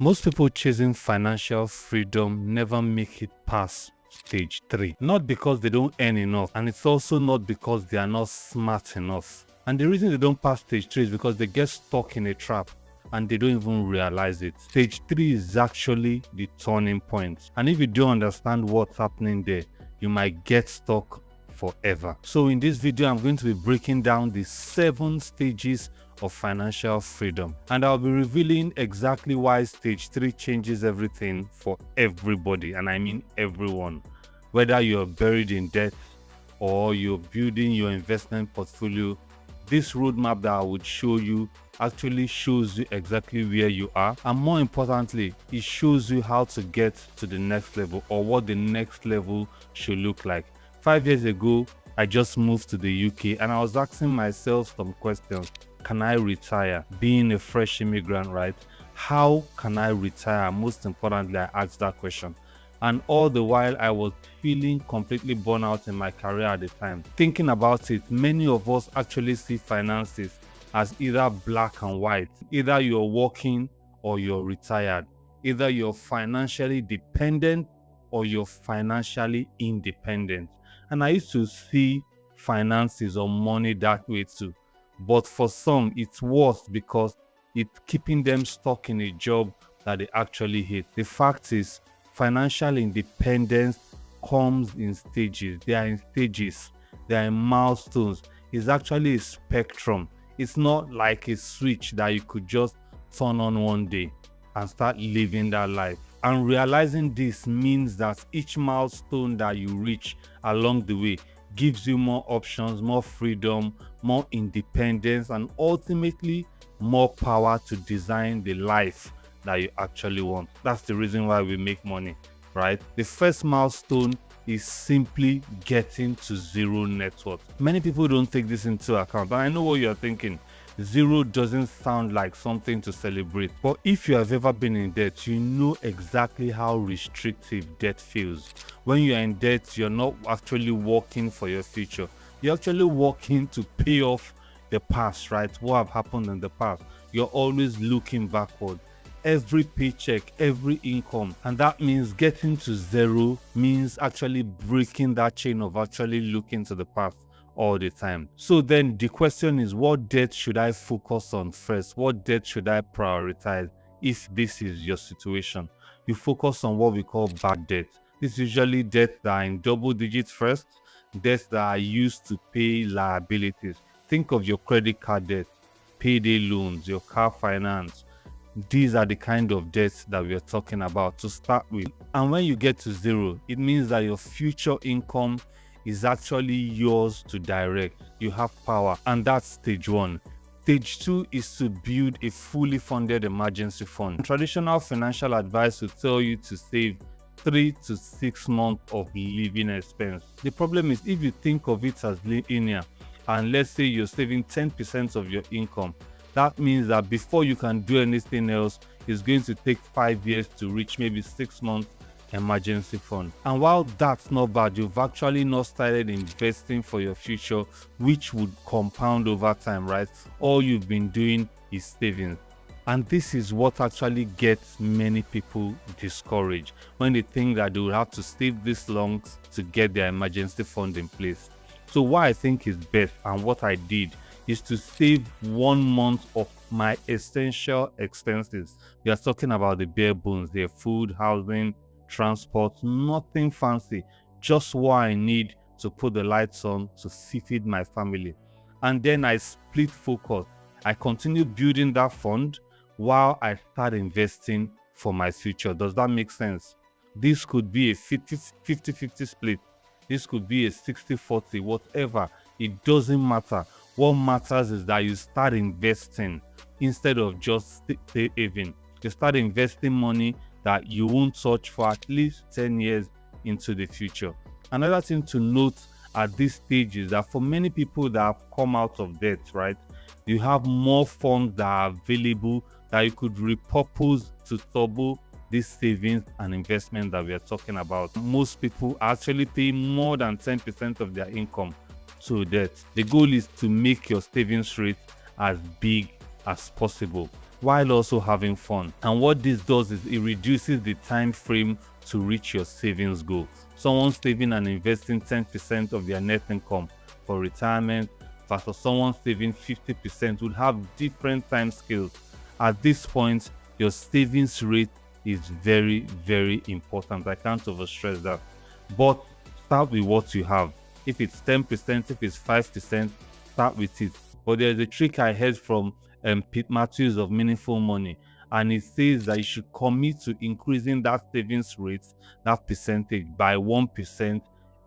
Most people chasing financial freedom never make it past stage 3. Not because they don't earn enough, and it's also not because they are not smart enough. And the reason they don't pass stage 3 is because they get stuck in a trap and they don't even realize it. Stage 3 is actually the turning point. And if you don't understand what's happening there, you might get stuck forever. So in this video, I'm going to be breaking down the 7 stages of financial freedom, and I'll be revealing exactly why stage 3 changes everything for everybody, and I mean everyone. Whether you're buried in debt or you're building your investment portfolio, this roadmap that I would show you actually shows you exactly where you are, and more importantly, it shows you how to get to the next level, or what the next level should look like. 5 years ago, I just moved to the UK and I was asking myself some questions. Can I retire? Being a fresh immigrant, right? How can I retire? Most importantly, I asked that question. And all the while, I was feeling completely burnt out in my career at the time. Thinking about it, many of us actually see finances as either black and white. Either you're working or you're retired. Either you're financially dependent or you're financially independent. And I used to see finances or money that way too. But for some, it's worse because it's keeping them stuck in a job that they actually hate. The fact is, financial independence comes in stages. They are in stages. They are in milestones. It's actually a spectrum. It's not like a switch that you could just turn on one day and start living that life. And realizing this means that each milestone that you reach along the way gives you more options, more freedom, more independence, and ultimately more power to design the life that you actually want. That's the reason why we make money, right? The first milestone is simply getting to zero net worth. Many people don't take this into account, and I know what you're thinking. Zero doesn't sound like something to celebrate, but if you have ever been in debt, you know exactly how restrictive debt feels. When you're in debt, you're not actually working for your future. You're actually working to pay off the past, right? What have happened in the past. You're always looking backward. Every paycheck, every income, and that means getting to zero means actually breaking that chain of actually looking to the past all the time. So then the question is, what debt should I focus on first? What debt should I prioritize if this is your situation? You focus on what we call bad debt. This is usually debts that are in double digits first, debts that are used to pay liabilities. Think of your credit card debt, payday loans, your car finance. These are the kind of debts that we are talking about to start with. And when you get to zero, it means that your future income is actually yours to direct. You have power, and that's stage 1. Stage 2 is to build a fully funded emergency fund. Traditional financial advice will tell you to save 3 to 6 months of living expense. The problem is, if you think of it as linear, and let's say you're saving 10% of your income, that means that before you can do anything else, it's going to take 5 years to reach maybe 6 months emergency fund. And while that's not bad, you've actually not started investing for your future, which would compound over time, right? All you've been doing is savings. And this is what actually gets many people discouraged when they think that they will have to save this long to get their emergency fund in place. So what I think is best, and what I did, is to save 1 month of my essential expenses. We are talking about the bare bones, their food, housing, transport, nothing fancy, just what I need to put the lights on to feed my family. And then I split focus. I continue building that fund while I start investing for my future. Does that make sense? This could be a 50-50 split. This could be a 60-40, whatever. It doesn't matter. What matters is that you start investing instead of just saving. You start investing money that you won't touch for at least 10 years into the future. Another thing to note at this stage is that for many people that have come out of debt, right, you have more funds that are available that you could repurpose to turbo this savings and investment that we are talking about. Most people actually pay more than 10% of their income to debt. The goal is to make your savings rate as big as possible. while also having fun. And what this does is it reduces the time frame to reach your savings goal. Someone saving and investing 10% of their net income for retirement versus someone saving 50% would have different time scales. At this point, your savings rate is very, very important. I can't overstress that. But start with what you have. If it's 10%, if it's 5%, start with it. But there's a trick I heard from Pete Matthews of Meaningful Money, and it says that you should commit to increasing that savings rate, that percentage, by 1%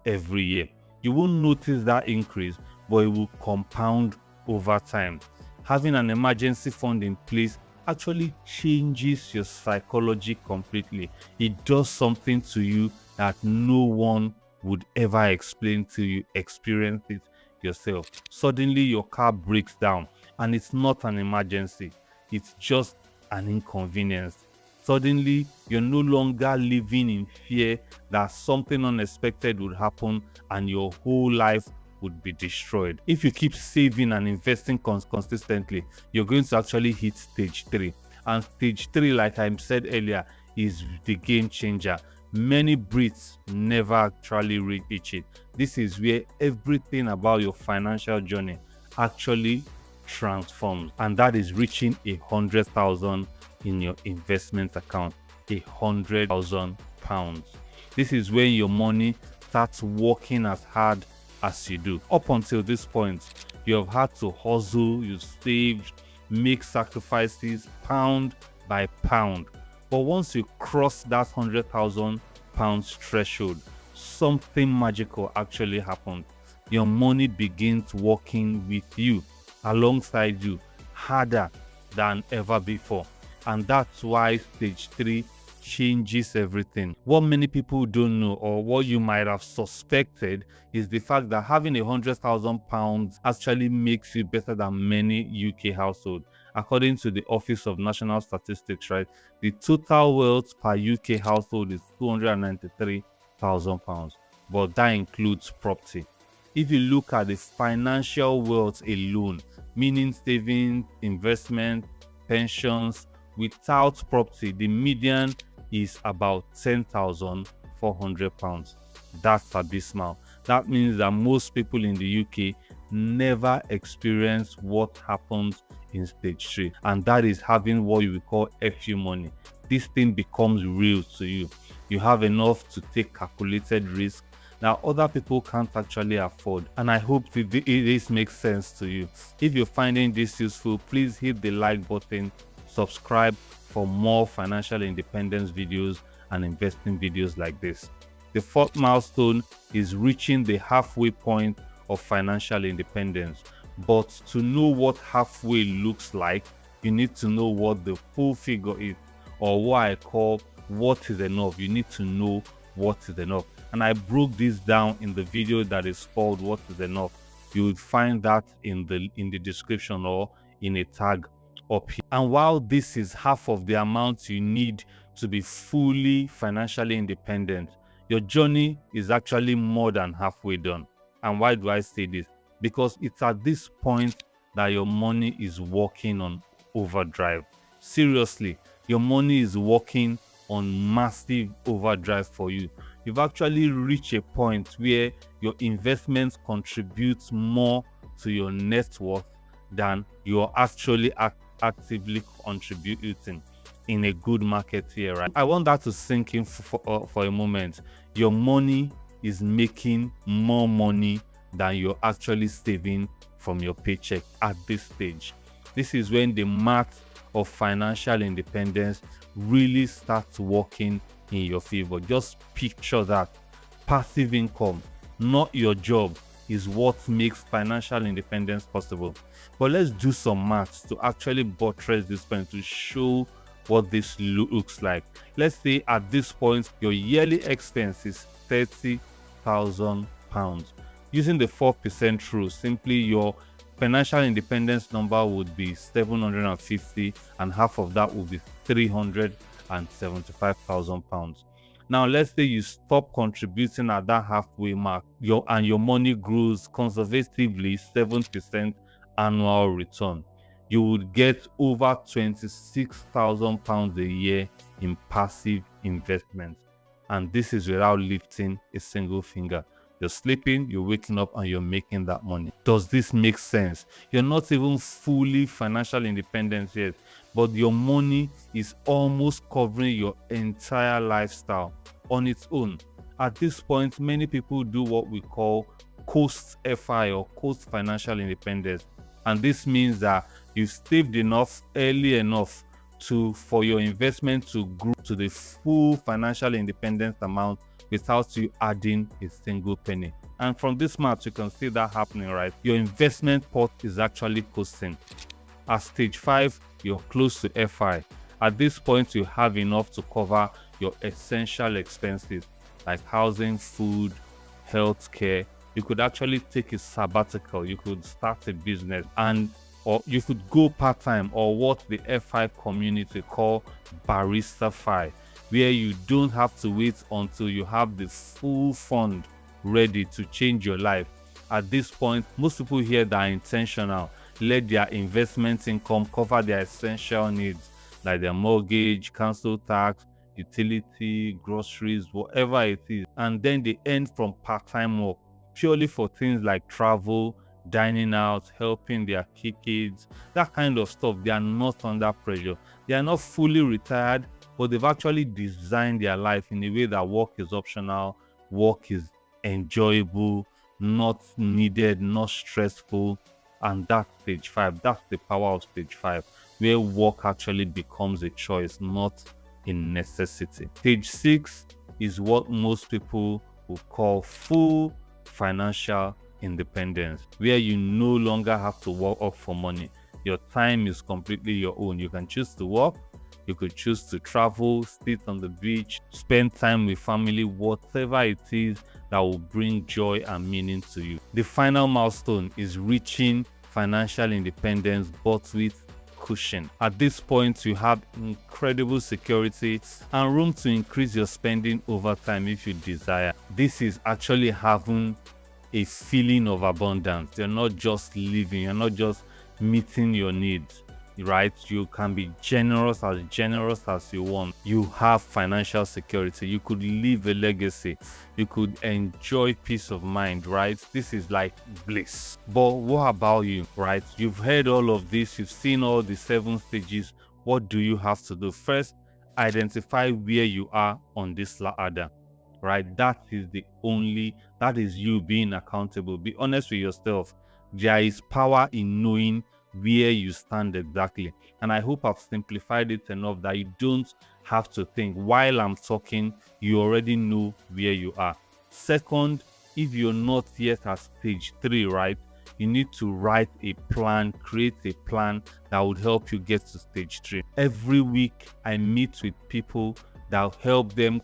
every year. You won't notice that increase, but it will compound over time. Having an emergency fund in place actually changes your psychology completely. It does something to you that no one would ever explain to you. Experience it yourself. Suddenly your car breaks down and it's not an emergency, it's just an inconvenience. Suddenly you're no longer living in fear that something unexpected would happen and your whole life would be destroyed. If you keep saving and investing consistently, you're going to actually hit stage 3. And stage 3, like I said earlier, is the game changer. Many Brits never actually reach it. This is where everything about your financial journey actually transforms, and that is reaching 100,000 in your investment account. 100,000 pounds. This is when your money starts working as hard as you do. Up until this point, you have had to hustle, you saved, make sacrifices pound by pound. But once you cross that 100,000 pounds threshold, something magical actually happens. Your money begins working with you, alongside you, harder than ever before. And that's why stage 3 changes everything. What many people don't know, or what you might have suspected, is the fact that having 100,000 pounds actually makes you better than many UK households. According to the Office of National Statistics, right, the total wealth per UK household is 293,000 pounds, but that includes property. If you look at the financial wealth alone, meaning savings, investment, pensions, without property, the median is about 10,400 pounds. That's abysmal. That means that most people in the UK never experience what happens in stage 3, and that is having what you call FU money. This thing becomes real to you. You have enough to take calculated risk that other people can't actually afford. And I hope this makes sense to you. If you're finding this useful, please hit the like button, subscribe for more financial independence videos and investing videos like this. The 4th milestone is reaching the halfway point of financial independence. But to know what halfway looks like, you need to know what the full figure is, or what I call what is enough. You need to know what is enough. And I broke this down in the video that is called What is Enough. You will find that in the description or in a tag up here. And while this is half of the amount you need to be fully financially independent, your journey is actually more than halfway done. And why do I say this? Because it's at this point that your money is working on overdrive. Seriously, your money is working on massive overdrive for you. You've actually reached a point where your investments contribute more to your net worth than you're actually actively contributing in a good market here, right? I want that to sink in for a moment. Your money is making more money than you're actually saving from your paycheck at this stage. This is when the math of financial independence really starts working in your favor. Just picture that. Passive income, not your job, is what makes financial independence possible. But let's do some maths to actually buttress this point, to show what this looks like. Let's say at this point your yearly expense is 30,000 pounds. Using the 4% rule, simply your financial independence number would be 750, and half of that would be 375,000 pounds. Now let's say you stop contributing at that halfway mark, and your money grows conservatively 7% annual return. you would get over £26,000 a year in passive investments. And this is without lifting a single finger. You're sleeping, you're waking up, and you're making that money. Does this make sense? You're not even fully financial independent yet, but your money is almost covering your entire lifestyle on its own. At this point, many people do what we call post-FI or post-financial independence. And this means that you've saved enough early enough for your investment to grow to the full financial independence amount without you adding a single penny. And from this math, you can see that happening, right? Your investment pot is actually posting. At stage 5, you're close to FI. At this point, you have enough to cover your essential expenses like housing, food, healthcare. You could actually take a sabbatical. You could start a business, or you could go part-time, or what the FI community call barista fi, where you don't have to wait until you have the full fund ready to change your life. At this point, most people here that are intentional let their investment income cover their essential needs like their mortgage, council tax, utility, groceries, whatever it is, and then they earn from part-time work purely for things like travel, dining out, helping their kids, that kind of stuff. They are not under pressure. They are not fully retired, but they've actually designed their life in a way that work is optional, work is enjoyable, not needed, not stressful. And that's stage 5. That's the power of stage 5, where work actually becomes a choice, not a necessity. Stage 6 is what most people would call full financial independence, where you no longer have to work up for money. Your time is completely your own. You can choose to work, you could choose to travel, sit on the beach, spend time with family, whatever it is that will bring joy and meaning to you. The final milestone is reaching financial independence, but with cushion. At this point, you have incredible security and room to increase your spending over time if you desire. This is actually having a feeling of abundance. You're not just living, you're not just meeting your needs, right? You can be generous as you want. You have financial security. You could leave a legacy. You could enjoy peace of mind, right? This is like bliss. But what about you, right? You've heard all of this. You've seen all the 7 stages. What do you have to do? First, identify where you are on this ladder, right? That is you being accountable. Be honest with yourself. There is power in knowing where you stand exactly. And I hope I've simplified it enough that you don't have to think. While I'm talking, you already know where you are. Second, if you're not yet at stage 3, right, you need to write a plan, create a plan that would help you get to stage 3. Every week, I meet with people that will help them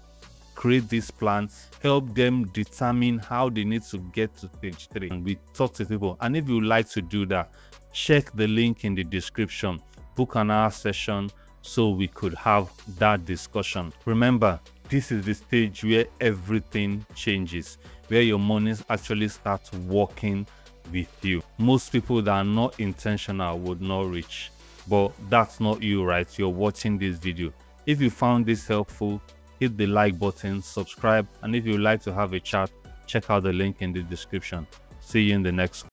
create this plan, help them determine how they need to get to stage 3. And we talk to people. And if you like to do that, check the link in the description, book an hour session so we could have that discussion. Remember, this is the stage where everything changes, where your money actually starts working with you. Most people that are not intentional would not reach, but that's not you, right? You're watching this video. If you found this helpful, hit the like button, subscribe, and if you'd like to have a chat, check out the link in the description. See you in the next one.